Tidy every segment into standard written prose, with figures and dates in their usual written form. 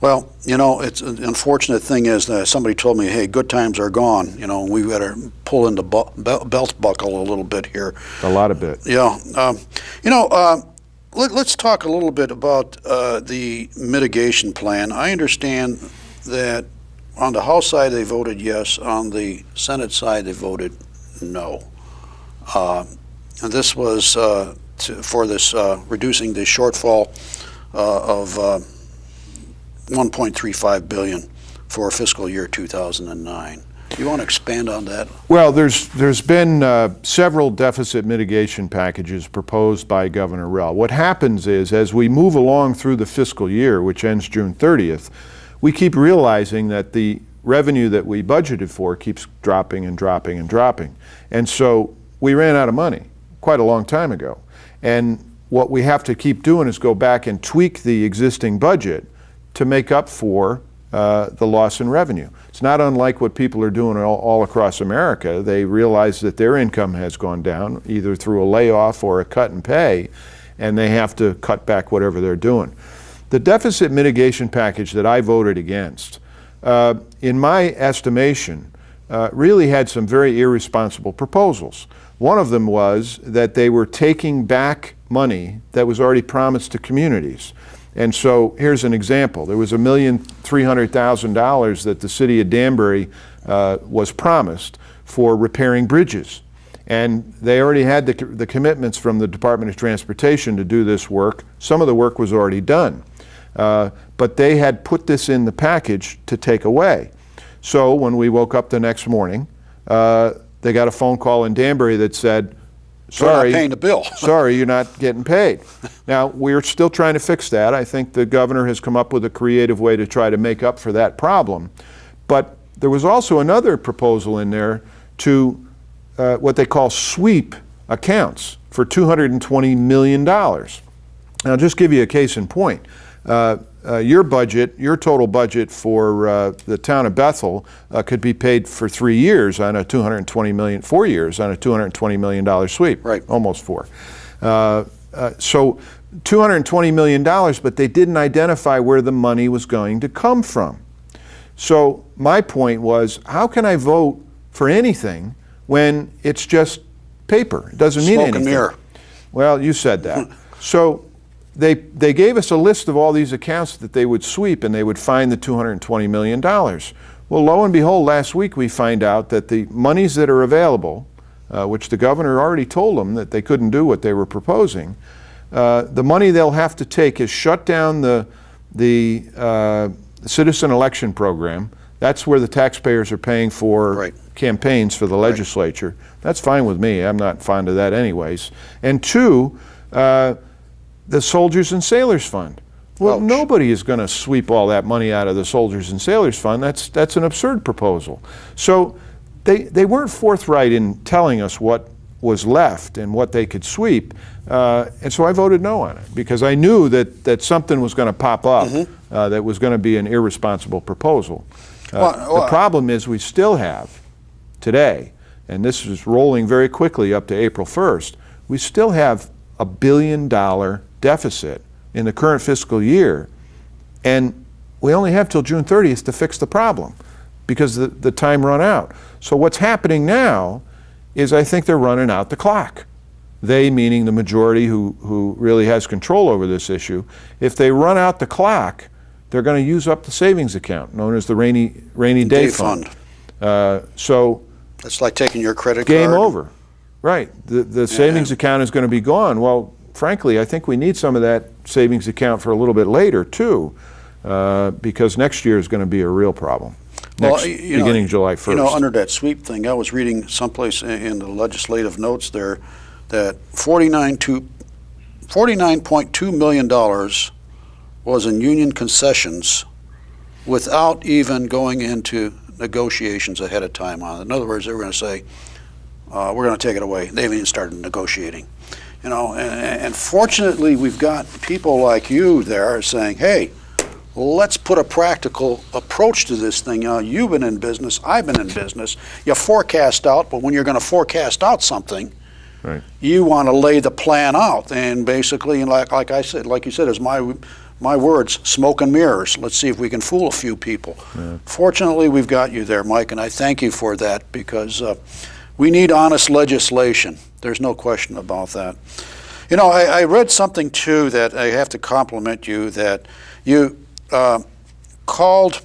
Well, it's an unfortunate thing is that somebody told me, hey, good times are gone. We've got to pull in the belt buckle a little bit here. A lot of bit. Yeah. Let's talk a little bit about the mitigation plan. I understand that on the House side they voted yes, on the Senate side they voted no. And this was for this reducing the shortfall of $1.35 billion for fiscal year 2009. Do you want to expand on that? Well, there's been several deficit mitigation packages proposed by Governor Rell. What happens is, as we move along through the fiscal year, which ends June 30th, we keep realizing that the revenue that we budgeted for keeps dropping and dropping and dropping. And so we ran out of money quite a long time ago. And what we have to keep doing is go back and tweak the existing budget to make up for the loss in revenue. It's not unlike what people are doing all across America. They realize that their income has gone down, either through a layoff or a cut in pay, and they have to cut back whatever they're doing. The deficit mitigation package that I voted against, in my estimation, really had some very irresponsible proposals. One of them was that they were taking back money that was already promised to communities. And so here's an example. There was $1,300,000 that the city of Danbury was promised for repairing bridges. And they already had the commitments from the Department of Transportation to do this work. Some of the work was already done. But they had put this in the package to take away. So when we woke up the next morning, they got a phone call in Danbury that said, Sorry, you're not paying the bill. Sorry, you're not getting paid. Now, we're still trying to fix that. I think the governor has come up with a creative way to try to make up for that problem. But there was also another proposal in there to what they call sweep accounts for $220 million. Now, I'll just give you a case in point. Your total budget for the town of Bethel could be paid for 3 years on a 4 years on a $220 million sweep. Right. Almost 4. So $220 million, but they didn't identify where the money was going to come from. So my point was, how can I vote for anything when it's just paper? It doesn't mean anything. Smoke and mirror. Well, you said that. So they gave us a list of all these accounts that they would sweep, and they would find the $220 million. Well, lo and behold, last week we find out that the monies that are available, which the governor already told them that they couldn't do what they were proposing, the money they'll have to take is shut down the citizen election program. That's where the taxpayers are paying for campaigns for the legislature. That's fine with me. I'm not fond of that anyways. And 2, the Soldiers and Sailors Fund. Well, Ouch. Nobody is going to sweep all that money out of the Soldiers and Sailors Fund. That's an absurd proposal. So they weren't forthright in telling us what was left and what they could sweep. And so I voted no on it because I knew that something was going to pop up that was going to be an irresponsible proposal. The problem is we still have today, and this is rolling very quickly up to April 1st, we still have $1 billion deficit in the current fiscal year, and we only have till June 30th to fix the problem because the time run out. So what's happening now is I think they're running out the clock. They, meaning the majority who really has control over this issue. If they run out the clock, they're going to use up the savings account known as the rainy day fund. So it's like taking your credit game card. over. Right. The savings account is going to be gone. Well, frankly, I think we need some of that savings account for a little bit later, too, because next year is going to be a real problem. Beginning July 1st. Under that sweep thing, I was reading someplace in the legislative notes there that $49.2 million was in union concessions without even going into negotiations ahead of time on it. In other words, they were going to say, we're going to take it away. They haven't even started negotiating. And fortunately, we've got people like you there saying, hey, let's put a practical approach to this thing. You've been in business, I've been in business. You forecast out, but when you're going to forecast out something, you want to lay the plan out. And basically, like you said, as my my words, smoke and mirrors. Let's see if we can fool a few people. Yeah. Fortunately, we've got you there, Mike, and I thank you for that, because we need honest legislation. There's no question about that. You know, I read something, too, that I have to compliment you, that you called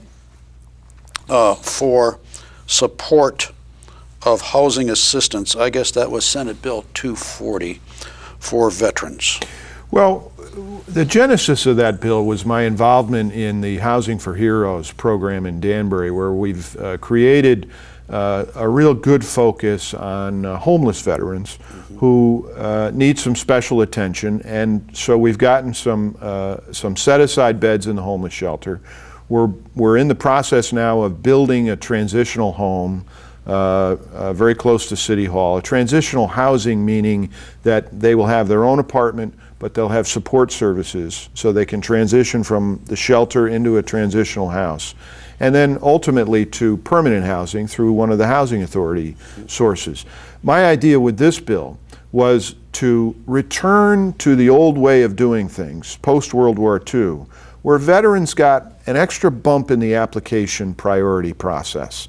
for support of housing assistance. I guess that was Senate Bill 240 for veterans. Well, the genesis of that bill was my involvement in the Housing for Heroes program in Danbury, where we've created a real good focus on homeless veterans who need some special attention. And so we've gotten some set-aside beds in the homeless shelter. We're in the process now of building a transitional home very close to City Hall. A transitional housing meaning that they will have their own apartment, but they'll have support services so they can transition from the shelter into a transitional house. And then ultimately to permanent housing through one of the Housing Authority sources. My idea with this bill was to return to the old way of doing things, post-World War II, where veterans got an extra bump in the application priority process.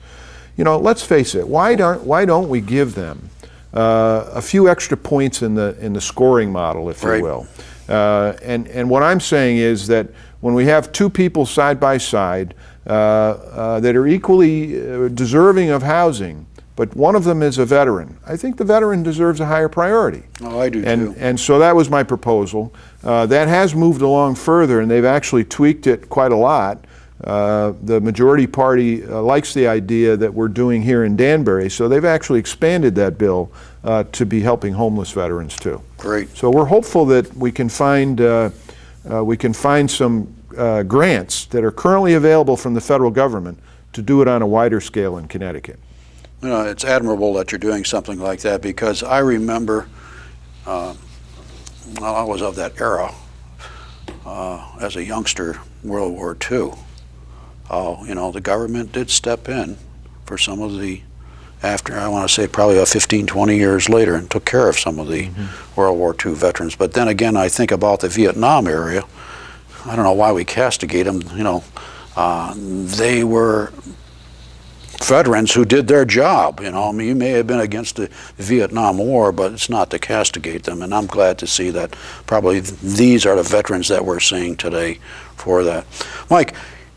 You know, let's face it, why don't we give them a few extra points in the scoring model, if you will? And what I'm saying is that when we have two people side by side that are equally deserving of housing, but one of them is a veteran, I think the veteran deserves a higher priority. Oh, I do too. And so that was my proposal. That has moved along further, and they've actually tweaked it quite a lot. The majority party likes the idea that we're doing here in Danbury, so they've actually expanded that bill to be helping homeless veterans too. Great. So we're hopeful that we can find some grants that are currently available from the federal government to do it on a wider scale in Connecticut. You know, it's admirable that you're doing something like that, because I remember, well, I was of that era as a youngster, World War II. You know, the government did step in for some of the, after, I want to say probably about 15, 20 years later, and took care of some of the World War II veterans. But then again, I think about the Vietnam area. I don't know why we castigate them. You know, they were veterans who did their job. You know, I mean, you may have been against the Vietnam War, but it's not to castigate them. And I'm glad to see that probably these are the veterans that we're seeing today for that. Mike,